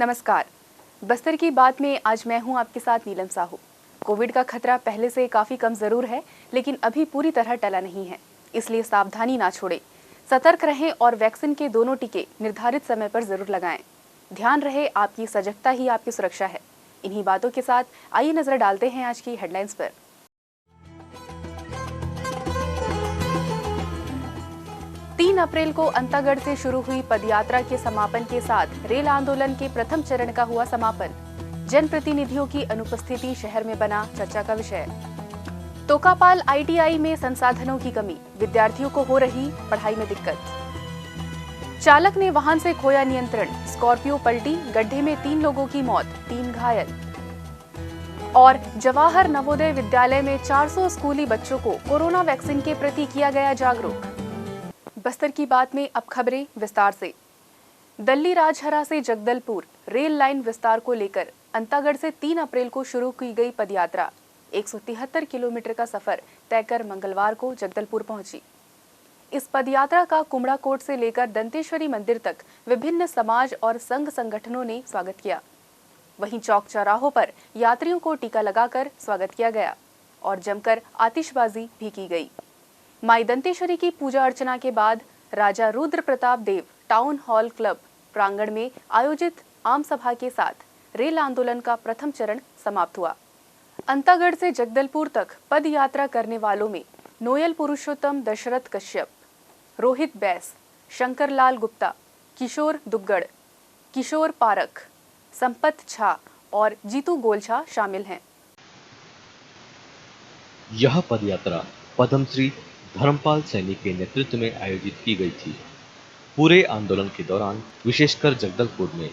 नमस्कार। बस्तर की बात में आज मैं हूं आपके साथ नीलम साहू। कोविड का खतरा पहले से काफी कम जरूर है, लेकिन अभी पूरी तरह टला नहीं है, इसलिए सावधानी ना छोड़ें, सतर्क रहें और वैक्सीन के दोनों टीके निर्धारित समय पर जरूर लगाएं। ध्यान रहे, आपकी सजगता ही आपकी सुरक्षा है। इन्हीं बातों के साथ आइए नजर डालते हैं आज की हेडलाइंस पर। 3 अप्रैल को अंतागढ़ से शुरू हुई पदयात्रा के समापन के साथ रेल आंदोलन के प्रथम चरण का हुआ समापन। जनप्रतिनिधियों की अनुपस्थिति शहर में बना चर्चा का विषय। तोकापाल ITI में संसाधनों की कमी, विद्यार्थियों को हो रही पढ़ाई में दिक्कत। चालक ने वाहन से खोया नियंत्रण, स्कॉर्पियो पलटी, गड्ढे में 3 लोगों की मौत, 3 घायल। और जवाहर नवोदय विद्यालय में 400 स्कूली बच्चों को कोरोना वैक्सीन के प्रति किया गया जागरूक। बस्तर की बात में अब खबरें विस्तार से। दल्ली राजहरा से जगदलपुर रेल लाइन विस्तार को लेकर अंतागढ़ से 3 अप्रैल को शुरू की गई पदयात्रा 173 किलोमीटर का सफर तय कर मंगलवार को जगदलपुर पहुंची। इस पदयात्रा का कुमड़ाकोट से लेकर दंतेश्वरी मंदिर तक विभिन्न समाज और संघ संगठनों ने स्वागत किया। वहीं चौक चौराहों पर यात्रियों को टीका लगाकर स्वागत किया गया और जमकर आतिशबाजी भी की गई। माई दंतेश्वरी की पूजा अर्चना के बाद राजा रुद्र प्रताप देव टाउन हॉल क्लब प्रांगण में आयोजित आम सभा के साथ रेल आंदोलन का प्रथम चरण समाप्त हुआ। अंतागढ़ से जगदलपुर तक पद यात्रा करने वालों में नोयल पुरुषोत्तम दशरथ कश्यप, रोहित बैस, शंकर लाल गुप्ता, किशोर दुग्गड़, किशोर पारख, संपत झा और जीतू गोलछा शामिल हैं। यह पदयात्रा पद्मश्री धर्मपाल सैनी के नेतृत्व में आयोजित की गई थी। पूरे आंदोलन के दौरान विशेषकर जगदलपुर में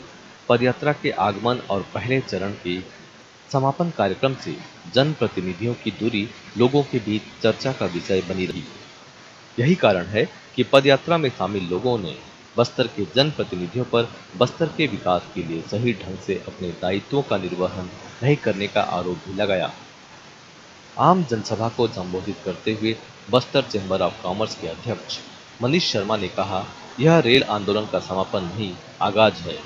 पदयात्रा के आगमन और पहले चरण के समापन कार्यक्रम से जनप्रतिनिधियों की दूरी लोगों के बीच चर्चा का विषय बनी रही। यही कारण है कि पदयात्रा में शामिल लोगों ने बस्तर के जनप्रतिनिधियों पर बस्तर के विकास के लिए सही ढंग से अपने दायित्वों का निर्वहन नहीं करने का आरोप भी लगाया। आम जनसभा को संबोधित करते हुए बस्तर चैम्बर ऑफ कॉमर्स के अध्यक्ष मनीष शर्मा ने कहा, यह रेल आंदोलन का समापन नहीं, आगाज है।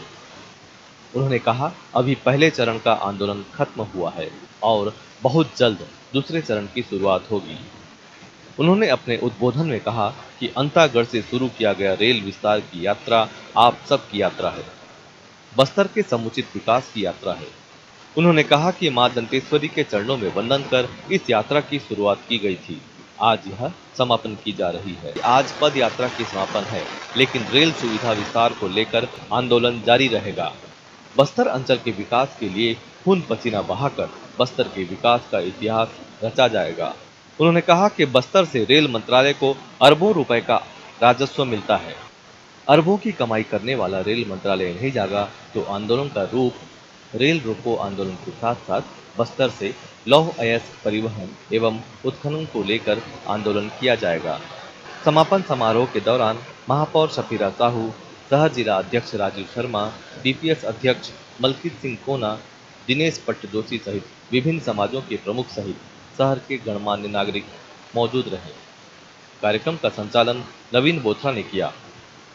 उन्होंने कहा, अभी पहले चरण का आंदोलन खत्म हुआ है और बहुत जल्द दूसरे चरण की शुरुआत होगी। उन्होंने अपने उद्बोधन में कहा कि अंतागढ़ से शुरू किया गया रेल विस्तार की यात्रा आप सब की यात्रा है, बस्तर के समुचित विकास की यात्रा है। उन्होंने कहा कि मां दंतेश्वरी के चरणों में वंदन कर इस यात्रा की शुरुआत की गई थी, आज यह समापन की जा रही है। आज पद यात्रा की समापन है, लेकिन रेल सुविधा विस्तार को लेकर आंदोलन जारी रहेगा। बस्तर अंचल के विकास के लिए खून पसीना बहाकर बस्तर के विकास का इतिहास रचा जाएगा। उन्होंने कहा कि बस्तर से रेल मंत्रालय को अरबों रुपए का राजस्व मिलता है। अरबों की कमाई करने वाला रेल मंत्रालय नहीं जागा तो आंदोलन का रूप रेल रोको आंदोलन के साथ साथ बस्तर से लौह अयस्क परिवहन एवं उत्खनन को लेकर आंदोलन किया जाएगा। समापन समारोह के दौरान महापौर शफीरा साहू, सह जिला अध्यक्ष राजीव शर्मा, DPS अध्यक्ष मलकीत सिंह कोना, दिनेश पट्टदोशी सहित विभिन्न समाजों के प्रमुख सहित शहर के गणमान्य नागरिक मौजूद रहे। कार्यक्रम का संचालन नवीन बोथरा ने किया।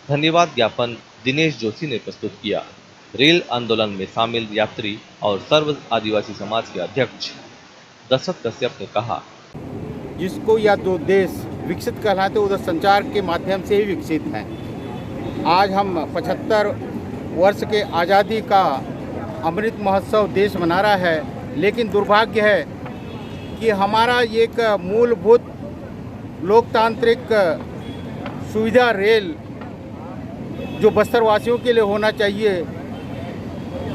धन्यवाद ज्ञापन दिनेश जोशी ने प्रस्तुत किया। रेल आंदोलन में शामिल यात्री और सर्व आदिवासी समाज के अध्यक्ष दशरथ कश्यप ने कहा, जिसको या दो देश विकसित कहलाते उधर संचार के माध्यम से ही विकसित हैं। आज हम 75 वर्ष के आज़ादी का अमृत महोत्सव देश मना रहा है, लेकिन दुर्भाग्य है कि हमारा एक मूलभूत लोकतांत्रिक सुविधा रेल जो बस्तर वासियों के लिए होना चाहिए,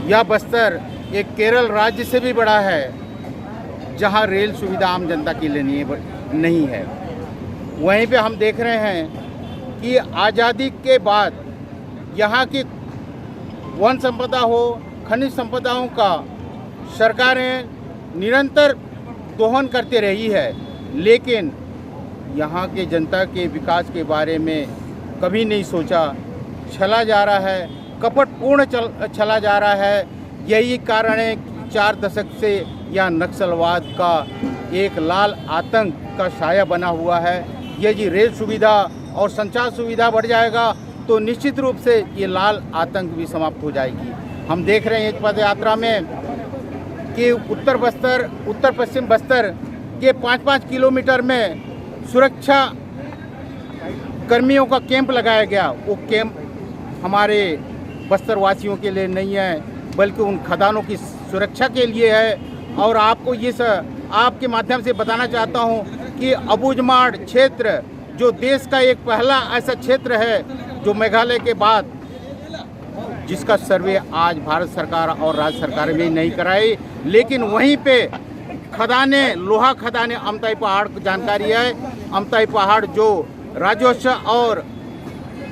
यह बस्तर एक केरल राज्य से भी बड़ा है जहां रेल सुविधा आम जनता के लिए नहीं है। वहीं पे हम देख रहे हैं कि आज़ादी के बाद यहाँ की वन संपदा हो, खनिज संपदाओं का सरकारें निरंतर दोहन करती रही है, लेकिन यहाँ के जनता के विकास के बारे में कभी नहीं सोचा। चला जा रहा है, कपटपूर्ण चला जा रहा है। यही कारण है कि 4 दशक से यहाँ नक्सलवाद का एक लाल आतंक का साया बना हुआ है। यदि रेल सुविधा और संचार सुविधा बढ़ जाएगा तो निश्चित रूप से ये लाल आतंक भी समाप्त हो जाएगी। हम देख रहे हैं इस पद यात्रा में कि उत्तर पश्चिम बस्तर के 5-5 किलोमीटर में सुरक्षा कर्मियों का कैंप लगाया गया। वो कैंप हमारे बस्तर वासियों के लिए नहीं है, बल्कि उन खदानों की सुरक्षा के लिए है। और आपको आपके माध्यम से बताना चाहता हूं कि अबूझमाड़ क्षेत्र जो देश का एक पहला ऐसा क्षेत्र है जो मेघालय के बाद जिसका सर्वे आज भारत सरकार और राज्य सरकार भी नहीं कराई, लेकिन वहीं पे खदाने, लोहा खदाने अमताई पहाड़ की जानकारी है। अमताई पहाड़ जो राजस्व और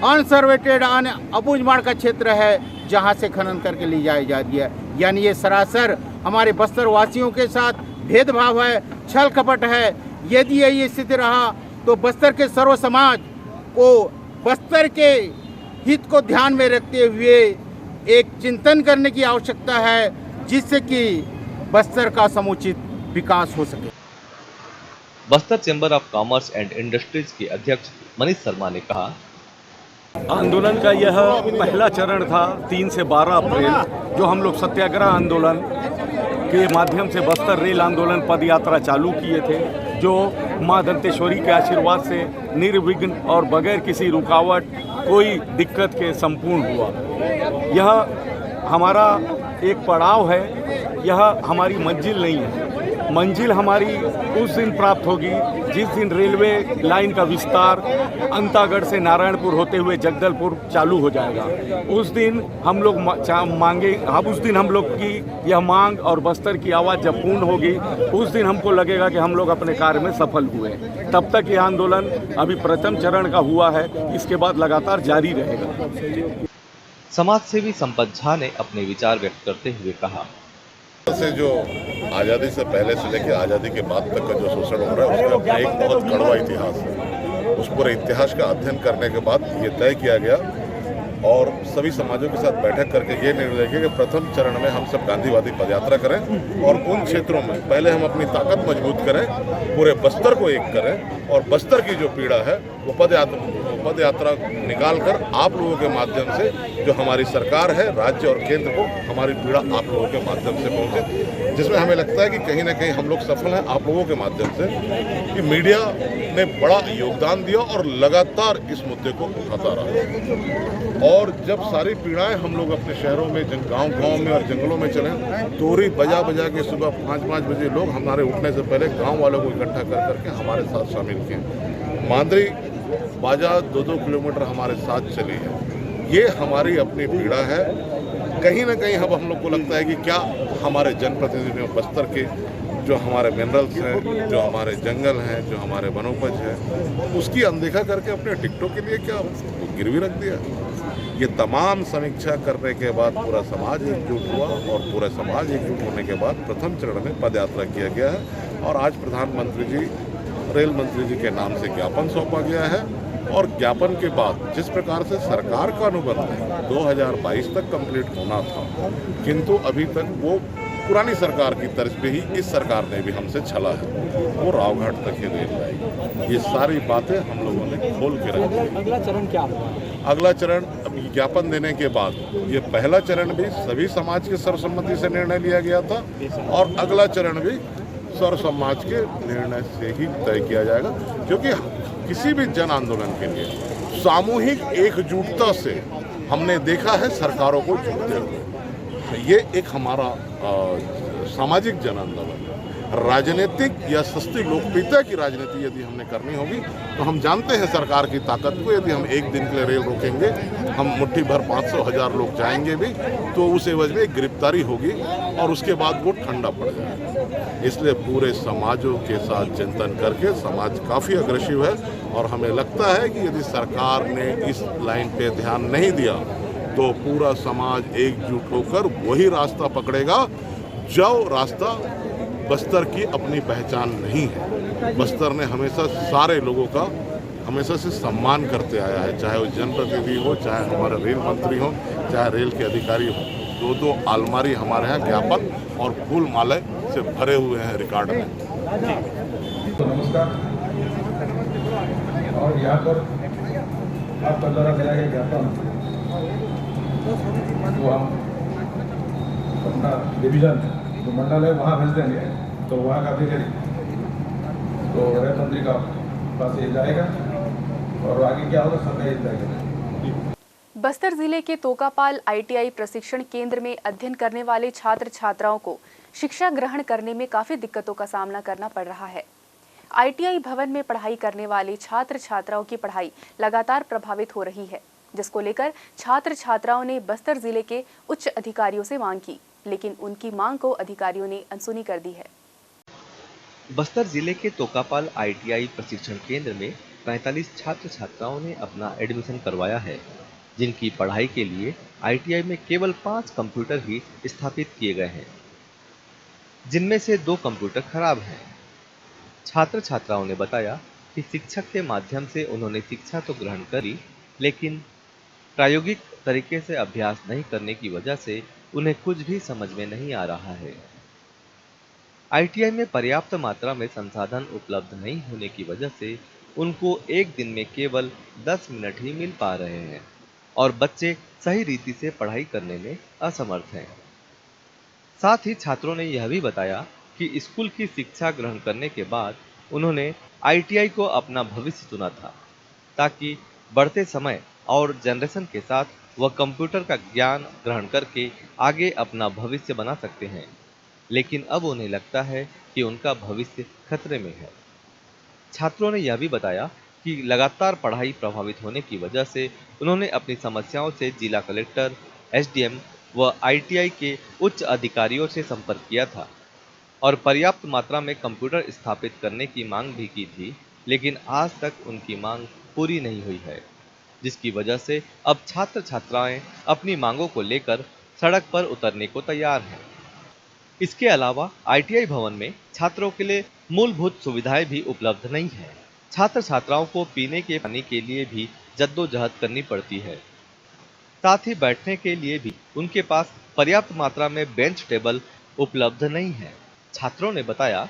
अनसर्वेटेड अबूझमाड़ का क्षेत्र है, जहां से खनन करके ली जाई जा रही है। यानी ये सरासर हमारे बस्तर वासियों के साथ भेदभाव है, छल कपट है। यदि यही स्थिति रहा तो बस्तर के सर्व समाज को बस्तर के हित को ध्यान में रखते हुए एक चिंतन करने की आवश्यकता है, जिससे कि बस्तर का समुचित विकास हो सके। Bastar chamber of commerce and industries के अध्यक्ष मनीष शर्मा ने कहा, आंदोलन का यह पहला चरण था 3 से 12 अप्रैल, जो हम लोग सत्याग्रह आंदोलन के माध्यम से बस्तर रेल आंदोलन पद यात्रा चालू किए थे, जो मां दंतेश्वरी के आशीर्वाद से निर्विघ्न और बगैर किसी रुकावट, कोई दिक्कत के संपूर्ण हुआ। यह हमारा एक पड़ाव है, यह हमारी मंजिल नहीं है। मंजिल हमारी उस दिन प्राप्त होगी जिस दिन रेलवे लाइन का विस्तार अंतागढ़ से नारायणपुर होते हुए जगदलपुर चालू हो जाएगा। उस दिन हम लोग उस दिन हम लोग की यह मांग और बस्तर की आवाज़ जब पूर्ण होगी, उस दिन हमको लगेगा कि हम लोग अपने कार्य में सफल हुए। तब तक यह आंदोलन अभी प्रथम चरण का हुआ है, इसके बाद लगातार जारी रहेगा। समाज सेवी संपत झा ने अपने विचार व्यक्त करते हुए कहा, से जो आज़ादी से पहले से लेकर आज़ादी के बाद तक का जो शोषण हो रहा है, उसका अपना एक बहुत कड़वा इतिहास है। उस पूरे इतिहास का अध्ययन करने के बाद ये तय किया गया और सभी समाजों के साथ बैठक करके ये निर्णय किया कि प्रथम चरण में हम सब गांधीवादी पदयात्रा करें और उन क्षेत्रों में पहले हम अपनी ताकत मजबूत करें, पूरे बस्तर को एक करें और बस्तर की जो पीड़ा है वो पदयात्रा निकाल कर आप लोगों के माध्यम से जो हमारी सरकार है, राज्य और केंद्र को हमारी पीड़ा आप लोगों के माध्यम से पहुंचे, जिसमें हमें लगता है कि कहीं ना कहीं हम लोग सफल हैं आप लोगों के माध्यम से कि मीडिया ने बड़ा योगदान दिया और लगातार इस मुद्दे को उठाता रहा। और जब सारी पीड़ाएं हम लोग अपने शहरों में, गांव में और जंगलों में चले, तोरी बजा के सुबह 5-5 बजे लोग हमारे उठने से पहले गाँव वालों को इकट्ठा कर करके हमारे साथ शामिल किए। मांदरी बाजा 2-2 किलोमीटर हमारे साथ चली है। ये हमारी अपनी पीड़ा है। कहीं ना कहीं अब हम लोग को लगता है कि क्या हमारे जनप्रतिनिधियों बस्तर के जो हमारे मिनरल्स हैं, जो हमारे जंगल हैं, जो हमारे वनोपज है, उसकी अनदेखा करके अपने टिकटों के लिए क्या गिरवी रख दिया। ये तमाम समीक्षा करने के बाद पूरा समाज एकजुट हुआ और पूरा समाज एकजुट होने के बाद प्रथम चरण में पदयात्रा किया गया है और आज प्रधानमंत्री जी, रेल मंत्री जी के नाम से ज्ञापन सौंपा गया है। और ज्ञापन के बाद जिस प्रकार से सरकार का अनुबंध है 2022 तक कंप्लीट होना था, किंतु अभी तक वो पुरानी सरकार की तर्ज पे ही इस सरकार ने भी हमसे छला है। वो रावघाट तक ही रेल लाएगी। ये सारी बातें हम लोगों ने खोल के रखी। अगला चरण क्या होगा? अगला चरण अभी ज्ञापन देने के बाद, ये पहला चरण भी सभी समाज की सर्वसम्मति से निर्णय लिया गया था और अगला चरण भी सर्व समाज के निर्णय से ही तय किया जाएगा, क्योंकि किसी भी जन आंदोलन के लिए सामूहिक एकजुटता से हमने देखा है सरकारों को जुटते हुए। ये एक हमारा सामाजिक जन आंदोलन है। राजनीतिक या सस्ती लोकप्रियता की राजनीति यदि हमने करनी होगी तो हम जानते हैं सरकार की ताकत को। यदि हम एक दिन के लिए रेल रोकेंगे, हम मुट्ठी भर 500,000 लोग जाएंगे भी, तो उस एवज में गिरफ्तारी होगी और उसके बाद वो ठंडा पड़ जाएगा। इसलिए पूरे समाजों के साथ चिंतन करके समाज काफ़ी अग्रेसिव है और हमें लगता है कि यदि सरकार ने इस लाइन पे ध्यान नहीं दिया तो पूरा समाज एकजुट होकर वही रास्ता पकड़ेगा जो रास्ता बस्तर की अपनी पहचान नहीं है। बस्तर ने हमेशा सारे लोगों का हमेशा से सम्मान करते आया है, चाहे वो जनप्रतिनिधि हो, चाहे हमारे रेल मंत्री हो, चाहे रेल के अधिकारी हो। 2-2 अलमारी हमारे यहाँ ज्ञापन और फूल माले से भरे हुए हैं रिकॉर्ड में। तो नमस्कार। और यहाँ पर आपका द्वारा दिया गया ज्ञापन वो हम अपना डिवीज़न जो मंडल है वहाँ भेज देंगे, तो वहाँ का फिगर तो रेल मंत्री का पास ये जाएगा और आगे क्या होगा सब यही जाएगा। बस्तर जिले के तोकापाल ITI प्रशिक्षण केंद्र में अध्ययन करने वाले छात्र छात्राओं को शिक्षा ग्रहण करने में काफी दिक्कतों का सामना करना पड़ रहा है। ITI भवन में पढ़ाई करने वाले छात्र छात्राओं की पढ़ाई लगातार प्रभावित हो रही है, जिसको लेकर छात्र छात्राओं ने बस्तर जिले के उच्च अधिकारियों से मांग की, लेकिन उनकी मांग को अधिकारियों ने अनसुनी कर दी है। बस्तर जिले के तोकापाल ITI प्रशिक्षण केंद्र में 45 छात्र छात्राओं ने अपना एडमिशन करवाया है, जिनकी पढ़ाई के लिए ITI में केवल 5 कंप्यूटर ही स्थापित किए गए हैं, जिनमें से 2 कंप्यूटर खराब हैं। छात्र छात्राओं ने बताया कि शिक्षक के माध्यम से उन्होंने शिक्षा तो ग्रहण करी, लेकिन प्रायोगिक तरीके से अभ्यास नहीं करने की वजह से उन्हें कुछ भी समझ में नहीं आ रहा है। ITI में पर्याप्त मात्रा में संसाधन उपलब्ध नहीं होने की वजह से उनको एक दिन में केवल 10 मिनट ही मिल पा रहे हैं और बच्चे सही रीति से पढ़ाई करने में असमर्थ हैं। साथ ही छात्रों ने यह भी बताया कि स्कूल की शिक्षा ग्रहण करने के बाद उन्होंने ITI को अपना भविष्य चुना था, ताकि बढ़ते समय और जनरेशन के साथ वह कंप्यूटर का ज्ञान ग्रहण करके आगे अपना भविष्य बना सकते हैं, लेकिन अब उन्हें लगता है कि उनका भविष्य खतरे में है। छात्रों ने यह भी बताया कि लगातार पढ़ाई प्रभावित होने की वजह से उन्होंने अपनी समस्याओं से जिला कलेक्टर, SDM व ITI के उच्च अधिकारियों से संपर्क किया था और पर्याप्त मात्रा में कंप्यूटर स्थापित करने की मांग भी की थी, लेकिन आज तक उनकी मांग पूरी नहीं हुई है, जिसकी वजह से अब छात्र छात्राएं अपनी मांगों को लेकर सड़क पर उतरने को तैयार हैं। इसके अलावा ITI भवन में छात्रों के लिए मूलभूत सुविधाएं भी उपलब्ध नहीं है। छात्र छात्राओं को पीने के पानी के लिए भी जद्दोजहद करनी पड़ती है। साथ ही बैठने के लिए भी उनके पास पर्याप्त मात्रा में बेंच टेबल उपलब्ध नहीं है। छात्रों ने बताया,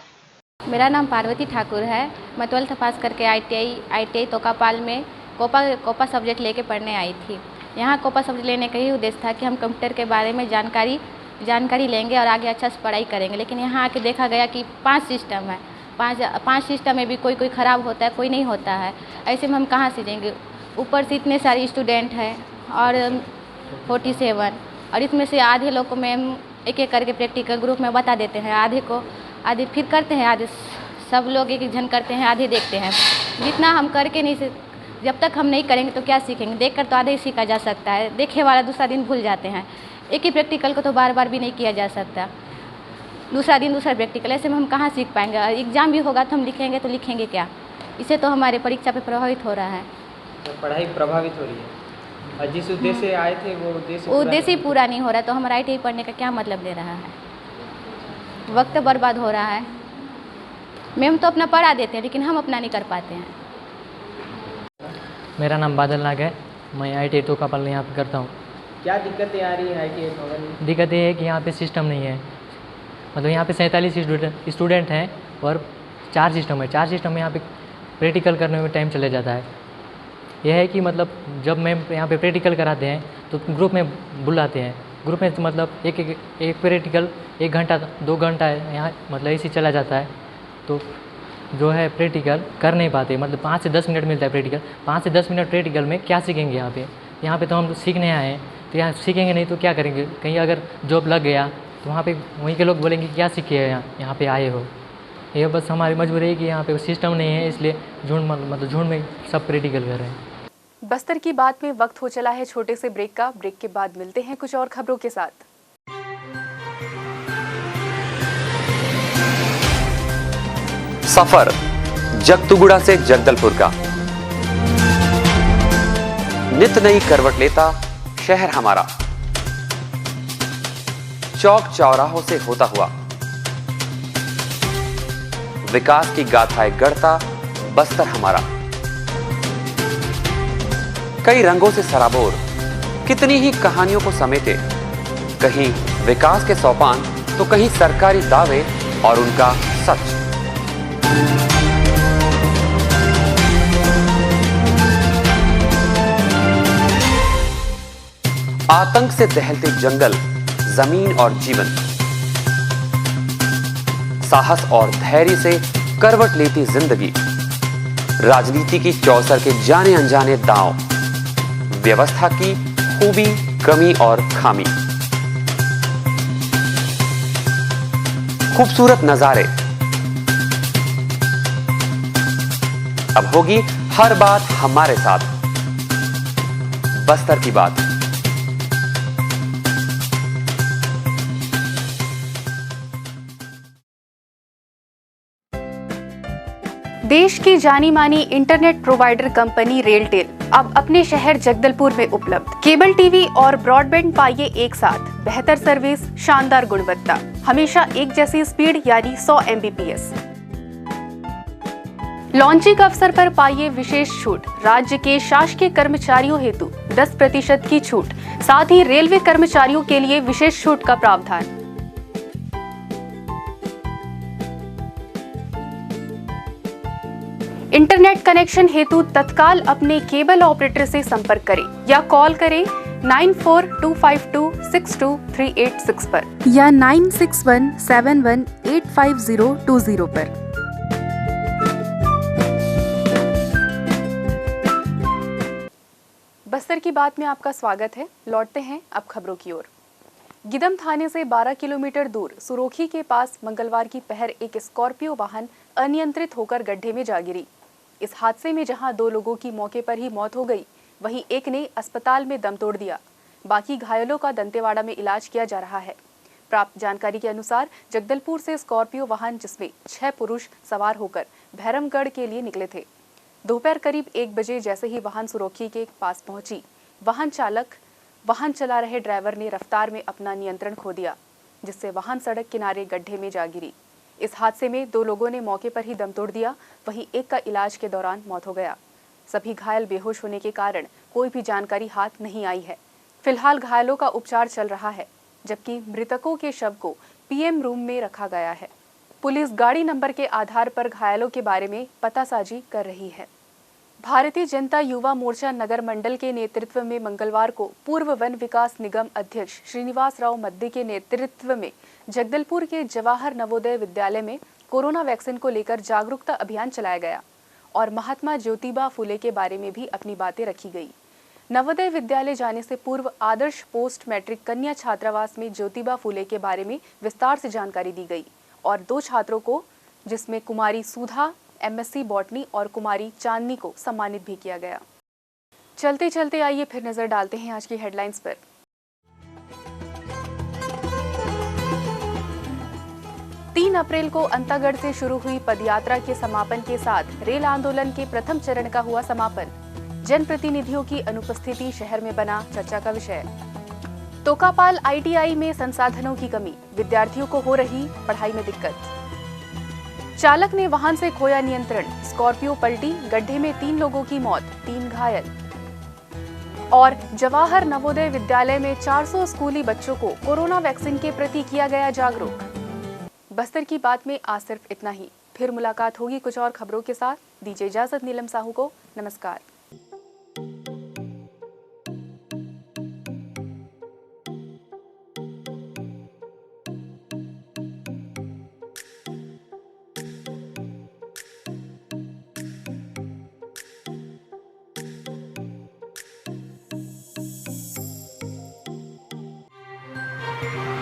मेरा नाम पार्वती ठाकुर है। मैं 12th पास करके ITI तोकापाल में कोपा सब्जेक्ट लेके पढ़ने आई थी। यहाँ कोपा सब्जेक्ट लेने का ही उद्देश्य था कि हम कंप्यूटर के बारे में जानकारी लेंगे और आगे अच्छा से पढ़ाई करेंगे, लेकिन यहाँ आके देखा गया कि 5 सिस्टम है। 5 सिस्टम में भी कोई ख़राब होता है, कोई नहीं होता है। ऐसे में हम कहाँ सीखेंगे? ऊपर से इतने सारे स्टूडेंट हैं और 47, और इसमें से आधे लोग को मैम एक एक करके प्रैक्टिकल ग्रुप में बता देते हैं, आधे फिर करते हैं, आधे सब लोग एक जन करते हैं, आधे देखते हैं। जितना हम करके नहीं, जब तक हम नहीं करेंगे तो क्या सीखेंगे? देखकर तो आधे ही सीखा जा सकता है, देखे वाला दूसरा दिन भूल जाते हैं। एक ही प्रैक्टिकल को तो बार बार भी नहीं किया जा सकता, दूसरा दिन दूसरा प्रैक्टिकल, ऐसे में हम कहाँ सीख पाएंगे? एग्जाम भी होगा तो हम लिखेंगे तो लिखेंगे क्या? इससे तो हमारे परीक्षा पे प्रभावित हो रहा है। तो पढ़ाई प्रभावित हो रही है और जिस उद्देश्य से आए थे वो उद्देश्य ही पूरा नहीं हो रहा, तो हमारा ITI पढ़ने का क्या मतलब ले रहा है? वक्त बर्बाद हो रहा है। मैम तो अपना पढ़ा देते हैं, लेकिन हम अपना नहीं कर पाते हैं। मेरा नाम बादल नाग है। मैं ITI तोकापाल यहाँ पे करता हूँ। क्या दिक्कतें आ रही हैं ITI भवन में? दिक्कत ये है कि यहाँ पे सिस्टम नहीं है। मतलब यहाँ पे 47 स्टूडेंट हैं और 4 सिस्टम है। 4 सिस्टम में यहाँ पे प्रैक्टिकल करने में टाइम चले जाता है। यह है कि मतलब जब मैम यहाँ पे प्रैक्टिकल कराते हैं तो ग्रुप में बुलाते हैं। ग्रुप में मतलब एक प्रैक्टिकल 1 घंटा 2 घंटा यहाँ मतलब ऐसे चला जाता है, तो जो है प्रैक्टिकल कर नहीं पाते। मतलब 5 से 10 मिनट मिलता है प्रैक्टिकल। 5 से 10 मिनट प्रैक्टिकल में क्या सीखेंगे? यहाँ पे तो हम सीखने आए हैं, तो यहाँ सीखेंगे नहीं तो क्या करेंगे? कहीं अगर जॉब लग गया तो वहाँ पे वहीं के लोग बोलेंगे क्या सीखे यहाँ पे आए हो। ये बस हमारी मजबूरी है कि यहाँ पे सिस्टम नहीं है, इसलिए झुंड में सब प्रैक्टिकल कर रहे हैं। बस्तर की बात में वक्त हो चला है छोटे से ब्रेक का। ब्रेक के बाद मिलते हैं कुछ और खबरों के साथ। सफर जगतुगुड़ा से जगदलपुर का, नित नई करवट लेता शहर हमारा, चौक चौराहों से होता हुआ विकास की गाथाएं गढ़ता बस्तर हमारा। कई रंगों से सराबोर कितनी ही कहानियों को समेटे, कहीं विकास के सोपान तो कहीं सरकारी दावे और उनका सच। आतंक से दहलते जंगल, जमीन और जीवन। साहस और धैर्य से करवट लेती जिंदगी, राजनीति की चौसर के जाने अनजाने दांव, व्यवस्था की खूबी, कमी और खामी, खूबसूरत नजारे। अब होगी हर बात हमारे साथ, बस्तर की बात। देश की जानी मानी इंटरनेट प्रोवाइडर कंपनी रेलटेल अब अपने शहर जगदलपुर में उपलब्ध। केबल टीवी और ब्रॉडबैंड पाइए एक साथ, बेहतर सर्विस, शानदार गुणवत्ता, हमेशा एक जैसी स्पीड यानी 100 Mbps। लॉन्चिंग अवसर पर पाइए विशेष छूट, राज्य के शासकीय कर्मचारियों हेतु 10% की छूट, साथ ही रेलवे कर्मचारियों के लिए विशेष छूट का प्रावधान। इंटरनेट कनेक्शन हेतु तत्काल अपने केबल ऑपरेटर से संपर्क करें या कॉल करें 9425262386 पर या 9617185020 पर। बस्तर की बात में आपका स्वागत है। लौटते हैं अब खबरों की ओर। गिदम थाने से 12 किलोमीटर दूर सुरोखी के पास मंगलवार की पहर एक स्कॉर्पियो वाहन अनियंत्रित होकर गड्ढे में जा गिरी। इस हादसे में जहां 2 लोगों की मौके पर ही मौत हो गई, वहीं एक ने अस्पताल में दम तोड़ दिया। बाकी घायलों का दंतेवाड़ा में इलाज किया जा रहा है। प्राप्त जानकारी के अनुसार जगदलपुर से स्कॉर्पियो वाहन जिसमें 6 पुरुष सवार होकर भैरमगढ़ के लिए निकले थे। दोपहर करीब 1 बजे जैसे ही वाहन सुरोखी के पास पहुंची, वाहन चला रहे ड्राइवर ने रफ्तार में अपना नियंत्रण खो दिया, जिससे वाहन सड़क किनारे गड्ढे में जा गिरी। इस हादसे में 2 लोगों ने मौके पर ही दम तोड़ दिया, वहीं एक का इलाज के दौरान मौत हो गया। सभी घायल बेहोश होने के कारण कोई भी जानकारी हाथ नहीं आई है। फिलहाल घायलों का उपचार चल रहा है, जबकि मृतकों के शव को पीएम रूम में रखा गया है। पुलिस गाड़ी नंबर के आधार पर घायलों के बारे में पतासाजी कर रही है। भारतीय जनता युवा मोर्चा नगर मंडल के नेतृत्व में मंगलवार को पूर्व वन विकास निगम अध्यक्ष श्रीनिवास राव मद्दी के नेतृत्व में जगदलपुर के जवाहर नवोदय विद्यालय में कोरोना वैक्सीन को लेकर जागरूकता अभियान चलाया गया और महात्मा ज्योतिबा फुले के बारे में भी अपनी बातें रखी गई। नवोदय विद्यालय जाने से पूर्व आदर्श पोस्ट मैट्रिक कन्या छात्रावास में ज्योतिबा फुले के बारे में विस्तार से जानकारी दी गई और 2 छात्रों को, जिसमें कुमारी सुधा MSc बॉटनी और कुमारी चांदनी को सम्मानित भी किया गया। चलते चलते आइए फिर नजर डालते हैं आज की हेडलाइंस पर। 3 अप्रैल को अंतागढ़ से शुरू हुई पदयात्रा के समापन के साथ रेल आंदोलन के प्रथम चरण का हुआ समापन। जनप्रतिनिधियों की अनुपस्थिति शहर में बना चर्चा का विषय। तोकापाल ITI में संसाधनों की कमी, विद्यार्थियों को हो रही पढ़ाई में दिक्कत। चालक ने वाहन से खोया नियंत्रण, स्कॉर्पियो पलटी, गड्ढे में 3 लोगों की मौत, 3 घायल। और जवाहर नवोदय विद्यालय में 400 स्कूली बच्चों को कोरोना वैक्सीन के प्रति किया गया जागरूक। बस्तर की बात में आज सिर्फ इतना ही। फिर मुलाकात होगी कुछ और खबरों के साथ। दीजिए इजाजत नीलम साहू को। नमस्कार। Thank you.